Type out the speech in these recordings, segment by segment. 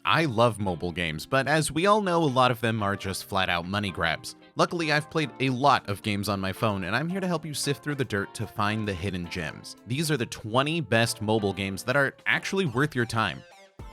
I love mobile games, but as we all know, a lot of them are just flat out money grabs. Luckily, I've played a lot of games on my phone, and I'm here to help you sift through the dirt to find the hidden gems. These are the 20 best mobile games that are actually worth your time.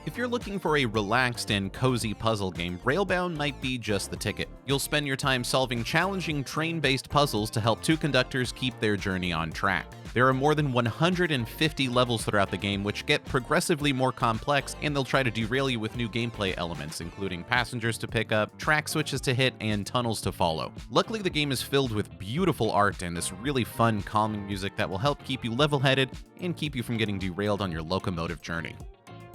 If you're looking for a relaxed and cozy puzzle game, Railbound might be just the ticket. You'll spend your time solving challenging train-based puzzles to help two conductors keep their journey on track. There are more than 150 levels throughout the game, which get progressively more complex, and they'll try to derail you with new gameplay elements, including passengers to pick up, track switches to hit, and tunnels to follow. Luckily, the game is filled with beautiful art and this really fun, calming music that will help keep you level-headed and keep you from getting derailed on your locomotive journey.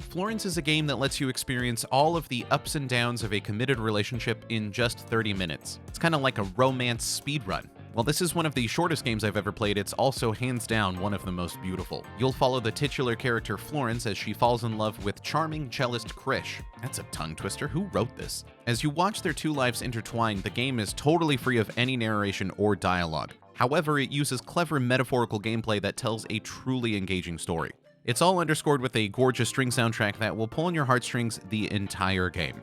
Florence is a game that lets you experience all of the ups and downs of a committed relationship in just 30 minutes. It's kind of like a romance speedrun. While this is one of the shortest games I've ever played, it's also hands down one of the most beautiful. You'll follow the titular character Florence as she falls in love with charming cellist Krish. That's a tongue twister, who wrote this? As you watch their two lives intertwine, the game is totally free of any narration or dialogue. However, it uses clever metaphorical gameplay that tells a truly engaging story. It's all underscored with a gorgeous string soundtrack that will pull on your heartstrings the entire game.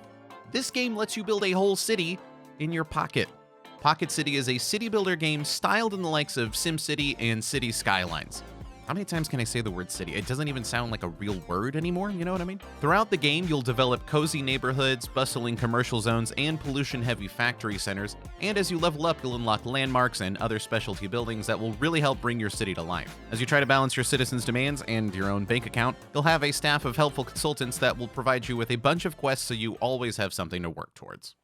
This game lets you build a whole city in your pocket. Pocket City is a city builder game styled in the likes of SimCity and City Skylines. How many times can I say the word city? It doesn't even sound like a real word anymore, you know what I mean? Throughout the game, you'll develop cozy neighborhoods, bustling commercial zones, and pollution-heavy factory centers, and as you level up, you'll unlock landmarks and other specialty buildings that will really help bring your city to life. As you try to balance your citizens' demands and your own bank account, you'll have a staff of helpful consultants that will provide you with a bunch of quests so you always have something to work towards.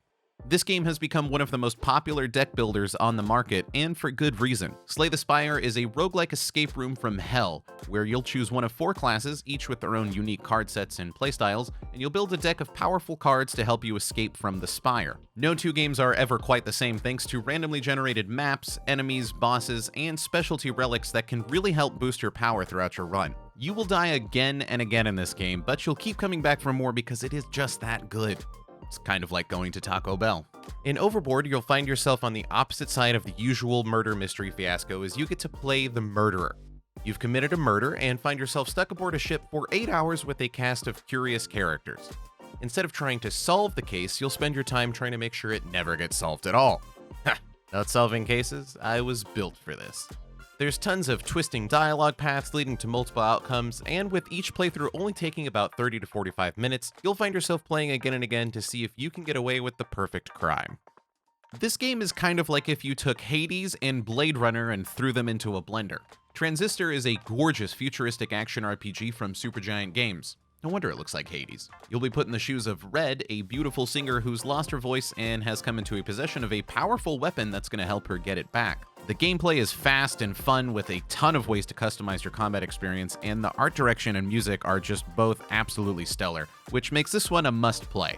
This game has become one of the most popular deck builders on the market, and for good reason. Slay the Spire is a roguelike escape room from hell, where you'll choose one of 4 classes, each with their own unique card sets and playstyles, and you'll build a deck of powerful cards to help you escape from the Spire. No two games are ever quite the same thanks to randomly generated maps, enemies, bosses, and specialty relics that can really help boost your power throughout your run. You will die again and again in this game, but you'll keep coming back for more because it is just that good. It's kind of like going to Taco Bell. In Overboard, you'll find yourself on the opposite side of the usual murder mystery fiasco as you get to play the murderer. You've committed a murder and find yourself stuck aboard a ship for 8 hours with a cast of curious characters. Instead of trying to solve the case, you'll spend your time trying to make sure it never gets solved at all. Ha! Not solving cases? I was built for this. There's tons of twisting dialogue paths leading to multiple outcomes, and with each playthrough only taking about 30 to 45 minutes, you'll find yourself playing again and again to see if you can get away with the perfect crime. This game is kind of like if you took Hades and Blade Runner and threw them into a blender. Transistor is a gorgeous futuristic action RPG from Supergiant Games. No wonder it looks like Hades. You'll be put in the shoes of Red, a beautiful singer who's lost her voice and has come into a possession of a powerful weapon that's going to help her get it back. The gameplay is fast and fun with a ton of ways to customize your combat experience, and the art direction and music are just both absolutely stellar, which makes this one a must-play.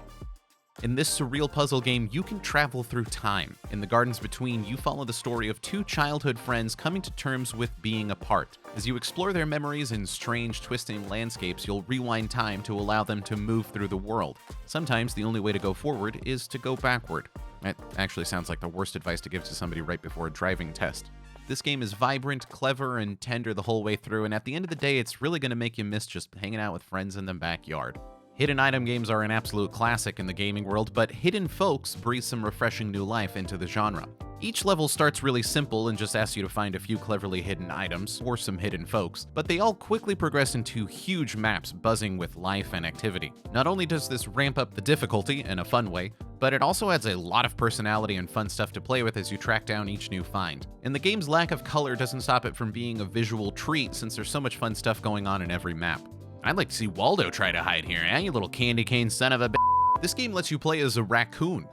In this surreal puzzle game, you can travel through time. In the gardens between, you follow the story of 2 childhood friends coming to terms with being apart. As you explore their memories in strange, twisting landscapes, you'll rewind time to allow them to move through the world. Sometimes the only way to go forward is to go backward. That actually sounds like the worst advice to give to somebody right before a driving test. This game is vibrant, clever, and tender the whole way through, and at the end of the day, it's really going to make you miss just hanging out with friends in the backyard. Hidden item games are an absolute classic in the gaming world, but Hidden Folks breathe some refreshing new life into the genre. Each level starts really simple and just asks you to find a few cleverly hidden items, or some hidden folks, but they all quickly progress into huge maps buzzing with life and activity. Not only does this ramp up the difficulty in a fun way, but it also adds a lot of personality and fun stuff to play with as you track down each new find. And the game's lack of color doesn't stop it from being a visual treat since there's so much fun stuff going on in every map. I'd like to see Waldo try to hide here, you little candy cane son of a b****. This game lets you play as a raccoon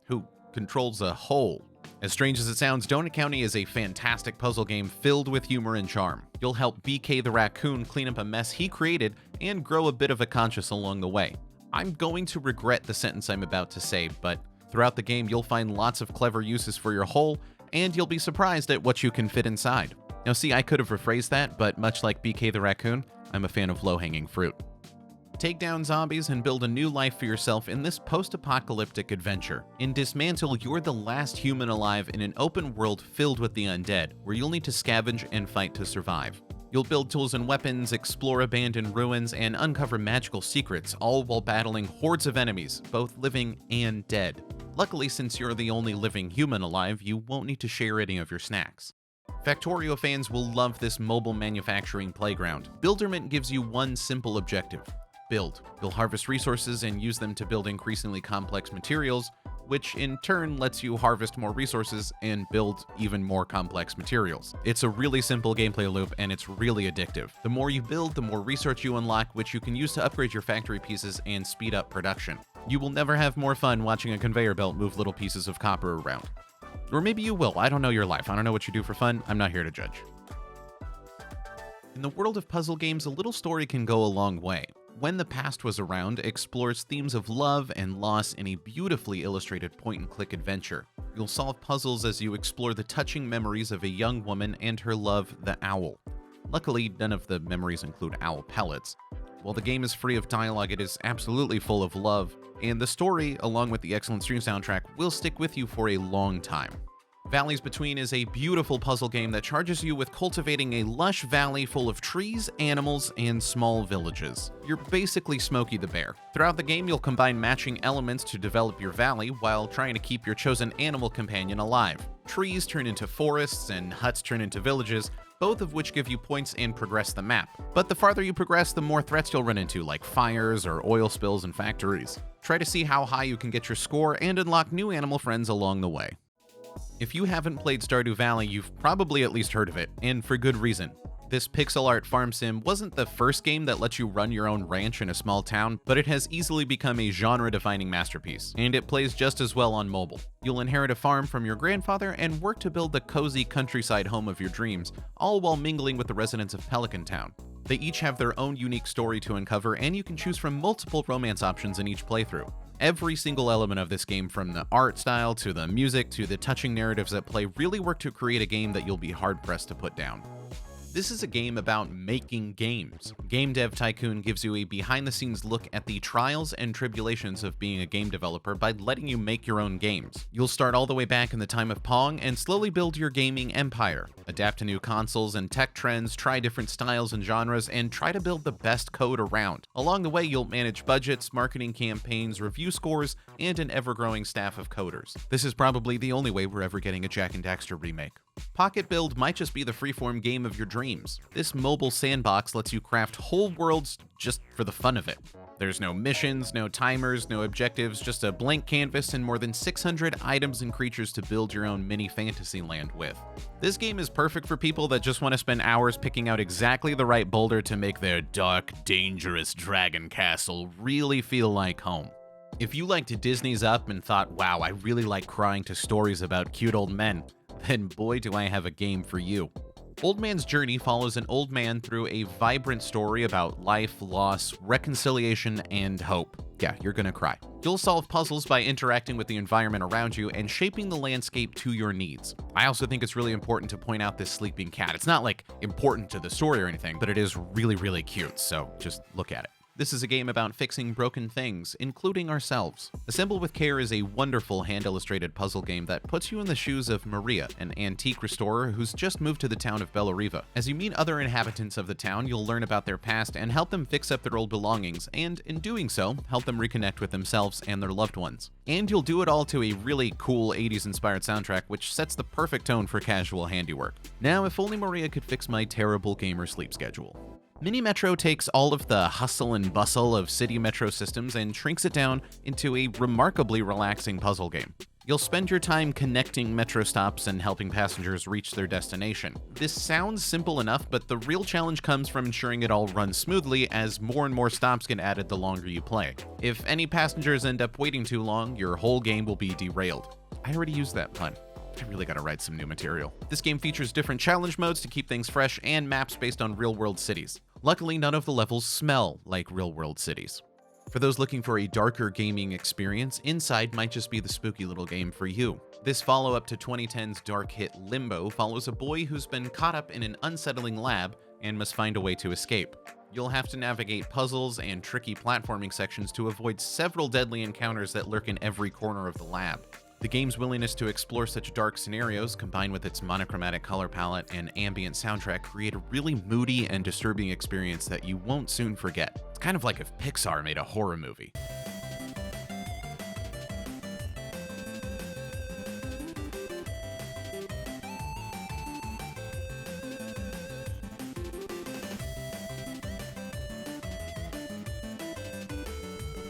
who controls a hole. As strange as it sounds, Donut County is a fantastic puzzle game filled with humor and charm. You'll help BK the raccoon clean up a mess he created and grow a bit of a conscience along the way. I'm going to regret the sentence I'm about to say, but throughout the game you'll find lots of clever uses for your hole, and you'll be surprised at what you can fit inside. Now see, I could have rephrased that, but much like BK the raccoon, I'm a fan of low-hanging fruit. Take down zombies and build a new life for yourself in this post-apocalyptic adventure. In Dysmantle, you're the last human alive in an open world filled with the undead, where you'll need to scavenge and fight to survive. You'll build tools and weapons, explore abandoned ruins, and uncover magical secrets, all while battling hordes of enemies, both living and dead. Luckily, since you're the only living human alive, you won't need to share any of your snacks. Factorio fans will love this mobile manufacturing playground. Builderment gives you one simple objective: build. You'll harvest resources and use them to build increasingly complex materials, which in turn lets you harvest more resources and build even more complex materials. It's a really simple gameplay loop, and it's really addictive. The more you build, the more research you unlock, which you can use to upgrade your factory pieces and speed up production. You will never have more fun watching a conveyor belt move little pieces of copper around. Or maybe you will. I don't know your life. I don't know what you do for fun. I'm not here to judge. In the world of puzzle games, a little story can go a long way. When the Past Was Around explores themes of love and loss in a beautifully illustrated point-and-click adventure. You'll solve puzzles as you explore the touching memories of a young woman and her love, the owl. Luckily, none of the memories include owl pellets. While the game is free of dialogue, it is absolutely full of love, and the story, along with the excellent stream soundtrack, will stick with you for a long time. Valleys Between is a beautiful puzzle game that charges you with cultivating a lush valley full of trees, animals, and small villages. You're basically Smokey the Bear. Throughout the game, you'll combine matching elements to develop your valley while trying to keep your chosen animal companion alive. Trees turn into forests and huts turn into villages, both of which give you points and progress the map. But the farther you progress, the more threats you'll run into, like fires or oil spills in factories. Try to see how high you can get your score and unlock new animal friends along the way. If you haven't played Stardew Valley, you've probably at least heard of it, and for good reason. This pixel art farm sim wasn't the first game that lets you run your own ranch in a small town, but it has easily become a genre-defining masterpiece, and it plays just as well on mobile. You'll inherit a farm from your grandfather and work to build the cozy countryside home of your dreams, all while mingling with the residents of Pelican Town. They each have their own unique story to uncover, and you can choose from multiple romance options in each playthrough. Every single element of this game, from the art style to the music to the touching narratives at play, really work to create a game that you'll be hard-pressed to put down. This is a game about making games. Game Dev Tycoon gives you a behind-the-scenes look at the trials and tribulations of being a game developer by letting you make your own games. You'll start all the way back in the time of Pong and slowly build your gaming empire, adapt to new consoles and tech trends, try different styles and genres, and try to build the best code around. Along the way, you'll manage budgets, marketing campaigns, review scores, and an ever-growing staff of coders. This is probably the only way we're ever getting a Jak and Daxter remake. Pocket Build might just be the freeform game of your dreams. This mobile sandbox lets you craft whole worlds just for the fun of it. There's no missions, no timers, no objectives, just a blank canvas and more than 600 items and creatures to build your own mini fantasy land with. This game is perfect for people that just want to spend hours picking out exactly the right boulder to make their dark, dangerous dragon castle really feel like home. If you liked Disney's Up and thought, wow, I really like crying to stories about cute old men, then boy do I have a game for you. Old Man's Journey follows an old man through a vibrant story about life, loss, reconciliation, and hope. Yeah, you're gonna cry. You'll solve puzzles by interacting with the environment around you and shaping the landscape to your needs. I also think it's really important to point out this sleeping cat. It's not like important to the story or anything, but it is really, really cute, so just look at it. This is a game about fixing broken things, including ourselves. Assemble with Care is a wonderful hand-illustrated puzzle game that puts you in the shoes of Maria, an antique restorer who's just moved to the town of Bellariva. As you meet other inhabitants of the town, you'll learn about their past and help them fix up their old belongings, and in doing so, help them reconnect with themselves and their loved ones. And you'll do it all to a really cool 80s-inspired soundtrack, which sets the perfect tone for casual handiwork. Now, if only Maria could fix my terrible gamer sleep schedule. Mini Metro takes all of the hustle and bustle of city metro systems and shrinks it down into a remarkably relaxing puzzle game. You'll spend your time connecting metro stops and helping passengers reach their destination. This sounds simple enough, but the real challenge comes from ensuring it all runs smoothly as more and more stops get added the longer you play. If any passengers end up waiting too long, your whole game will be derailed. I already used that pun. I really gotta write some new material. This game features different challenge modes to keep things fresh and maps based on real-world cities. Luckily, none of the levels smell like real-world cities. For those looking for a darker gaming experience, Inside might just be the spooky little game for you. This follow-up to 2010's dark hit Limbo follows a boy who's been caught up in an unsettling lab and must find a way to escape. You'll have to navigate puzzles and tricky platforming sections to avoid several deadly encounters that lurk in every corner of the lab. The game's willingness to explore such dark scenarios, combined with its monochromatic color palette and ambient soundtrack, create a really moody and disturbing experience that you won't soon forget. It's kind of like if Pixar made a horror movie.